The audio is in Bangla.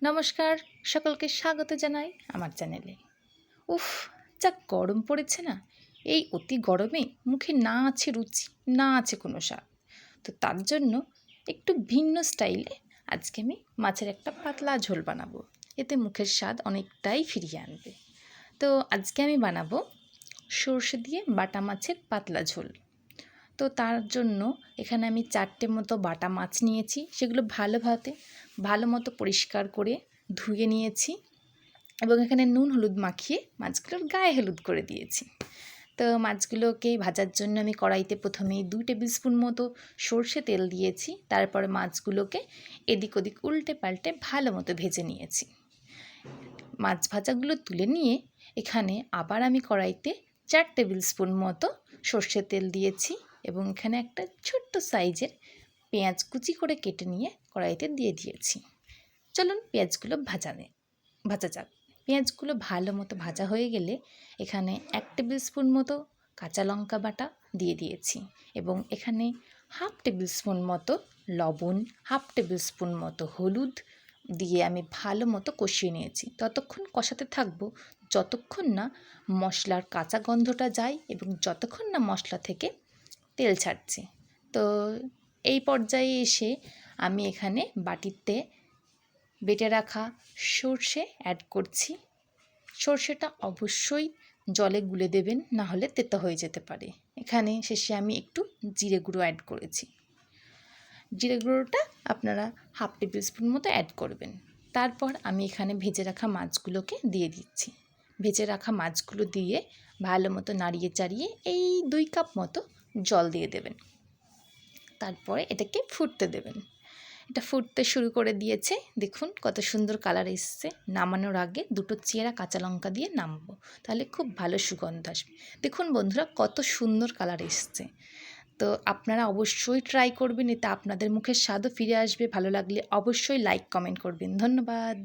নমস্কার, সকলকে স্বাগত জানাই আমার চ্যানেলে। উফ, যা গরম পড়েছে না, এই অতি গরমে মুখে না আছে রুচি, না আছে কোনো স্বাদ। তো তার জন্য একটু ভিন্ন স্টাইলে আজকে আমি মাছের একটা পাতলা ঝোল বানাবো। এতে মুখের স্বাদ অনেকটাই ফিরিয়ে আনবে। তো আজকে আমি বানাবো সর্ষে দিয়ে বাটা মাছের পাতলা ঝোল। তো তার জন্য এখানে আমি 4টে মতো বাটা মাছ নিয়েছি, সেগুলো ভালো মতো পরিষ্কার করে ধুয়ে নিয়েছি এবং এখানে নুন হলুদ মাখিয়ে মাছগুলোর গায়ে হলুদ করে দিয়েছি। তো মাছগুলোকে ভাজার জন্য আমি কড়াইতে প্রথমেই 2 টেবিল স্পুন মতো সর্ষে তেল দিয়েছি, তারপরে মাছগুলোকে এদিক ওদিক উল্টে পাল্টে ভালো মতো ভেজে নিয়েছি। মাছ ভাজাগুলো তুলে নিয়ে এখানে আবার আমি কড়াইতে 4 টেবিল স্পুন মতো সর্ষের তেল দিয়েছি এবং এখানে একটা ছোট্ট সাইজের পেঁয়াজ কুচি করে কেটে নিয়ে কড়াইতে দিয়ে দিয়েছি। চলুন পেঁয়াজগুলো ভাজা যাক। পেঁয়াজগুলো ভালো মতো ভাজা হয়ে গেলে এখানে 1 টেবিল স্পুন মতো কাঁচা লঙ্কা বাটা দিয়ে দিয়েছি এবং এখানে হাফ টেবিল স্পুন মতো লবণ, হাফ টেবিল স্পুন মতো হলুদ দিয়ে আমি ভালো মতো কষিয়ে নিয়েছি। ততক্ষণ কষাতে থাকবো যতক্ষণ না মশলার কাঁচা গন্ধটা যায় এবং যতক্ষণ না মশলা থেকে তেল ছাড়ছে। তো এই পর্যায়ে এসে আমি এখানে বাটিতে বেটে রাখা সর্ষে অ্যাড করছি। সর্ষেটা অবশ্যই জলে গুলে দেবেন, না হলে তেতো হয়ে যেতে পারে। এখানে শেষে আমি একটু জিরে গুঁড়ো অ্যাড করেছি। জিরে গুঁড়োটা আপনারা হাফ টেবিল স্পুন মতো অ্যাড করবেন। তারপর আমি এখানে ভেজে রাখা মাছগুলোকে দিয়ে দিচ্ছি। ভেজে রাখা মাছগুলো দিয়ে ভালো মতো নাড়িয়ে চাড়িয়ে এই 2 কাপ মতো জল দিয়ে দেবেন। তারপরে এটাকে ফুটতে দেবেন। এটা ফুটতে শুরু করে দিয়েছে, দেখুন কত সুন্দর কালার এসছে। নামানোর আগে 2টো চেরা কাঁচা লঙ্কা দিয়ে নামাবো, তাহলে খুব ভালো সুগন্ধ আসবে। দেখুন বন্ধুরা কত সুন্দর কালার এসছে। তো আপনারা অবশ্যই ট্রাই করবেন, এতে আপনাদের মুখের স্বাদও ফিরে আসবে। ভালো লাগলে অবশ্যই লাইক কমেন্ট করবেন। ধন্যবাদ।